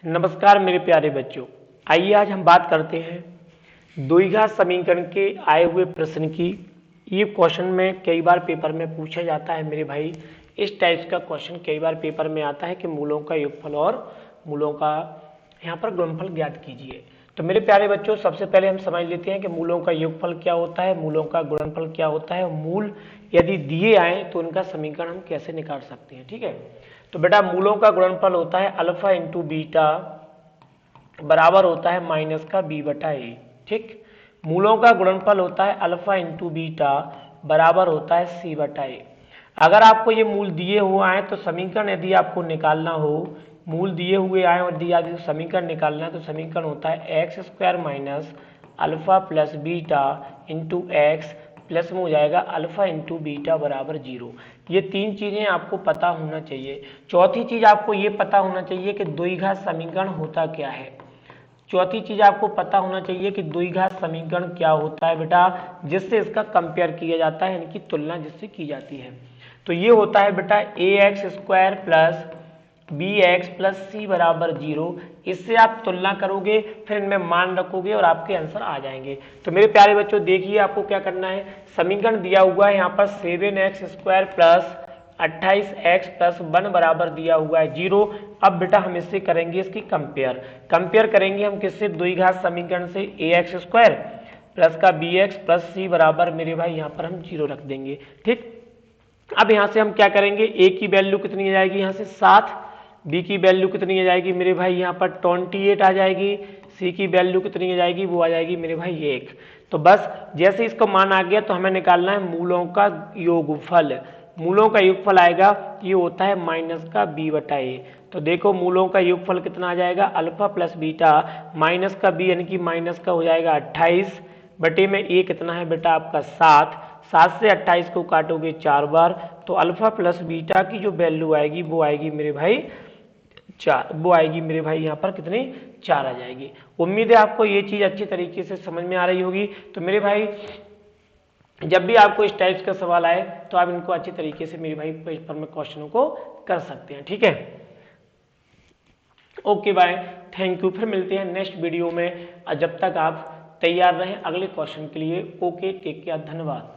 नमस्कार मेरे प्यारे बच्चों, आइए आज हम बात करते हैं द्विघात समीकरण के आए हुए प्रश्न की। ये क्वेश्चन में कई बार पेपर में पूछा जाता है मेरे भाई। इस टाइप का क्वेश्चन कई बार पेपर में आता है कि मूलों का योगफल और मूलों का यहाँ पर गुणनफल ज्ञात कीजिए। तो मेरे प्यारे बच्चों, सबसे पहले हम समझ लेते हैं कि मूलों का योगफल क्या होता है, मूलों का गुणनफल क्या होता है, मूल यदि दिए आए तो उनका समीकरण हम कैसे निकाल सकते हैं। ठीक है, तो बेटा मूलों का गुणनफल होता है अल्फा इंटू बीटा बराबर होता है माइनस का बी बटा ए। ठीक, मूलों का गुणनफल होता है अल्फा इंटू बीटा बराबर होता है सी बटा ए। अगर आपको ये मूल दिए हुए आए तो समीकरण यदि आपको निकालना हो, मूल दिए हुए आए और यदि आपको समीकरण निकालना है तो समीकरण होता है x square minus alpha plus beta into x plus में हो जाएगा अल्फा इंटू बीटा बराबर 0। ये तीन चीजें आपको पता होना चाहिए। चौथी चीज आपको ये पता होना चाहिए कि द्विघात समीकरण होता क्या है। चौथी चीज आपको पता होना चाहिए कि द्विघात समीकरण क्या होता है बेटा, जिससे इसका कंपेयर किया जाता है, इनकी तुलना जिससे की जाती है। तो ये होता है बेटा a x square plus b x plus c बराबर 0। इससे आप तुलना करोगे, फिर इनमें मान रखोगे और आपके आंसर आ जाएंगे। तो मेरे प्यारे बच्चों देखिए, आपको क्या करना है, समीकरण दिया हुआ है यहाँ पर 7x square plus 28x plus 1 बराबर दिया हुआ है 0। अब बेटा हम इससे करेंगे इसकी कंपेयर करेंगे हम किससे, द्विघात समीकरण से ए एक्स स्क्वायर प्लस का बी एक्स प्लस सी बराबर मेरे भाई यहाँ पर हम 0 रख देंगे। ठीक, अब यहाँ से हम क्या करेंगे, ए की वैल्यू कितनी आ जाएगी यहाँ से 7, बी की वैल्यू कितनी आ जाएगी मेरे भाई यहाँ पर 28 आ जाएगी, सी की वैल्यू कितनी आ जाएगी, वो आ जाएगी मेरे भाई 1। तो बस जैसे इसको मान आ गया तो हमें निकालना है मूलों का योगफल। मूलों का योगफल आएगा, ये होता है माइनस का बी बटा ए। तो देखो मूलों का योगफल कितना आ जाएगा, अल्फा प्लस बीटा माइनस का बी यानी कि माइनस का हो जाएगा 28 बटे में ए कितना है बेटा आपका 7। 7 से 28 को काटोगे 4 बार, तो अल्फा प्लस बीटा की जो वैल्यू आएगी वो आएगी मेरे भाई 4, वो आएगी मेरे भाई यहाँ पर कितनी 4 आ जाएगी। उम्मीद है आपको ये चीज अच्छी तरीके से समझ में आ रही होगी। तो मेरे भाई जब भी आपको इस टाइप का सवाल आए तो आप इनको अच्छी तरीके से मेरे भाई पेपर में क्वेश्चनों को कर सकते हैं। ठीक है, ओके बाय, थैंक यू। फिर मिलते हैं नेक्स्ट वीडियो में। जब तक आप तैयार रहें अगले क्वेश्चन के लिए। ओके, टेक केयर, धन्यवाद।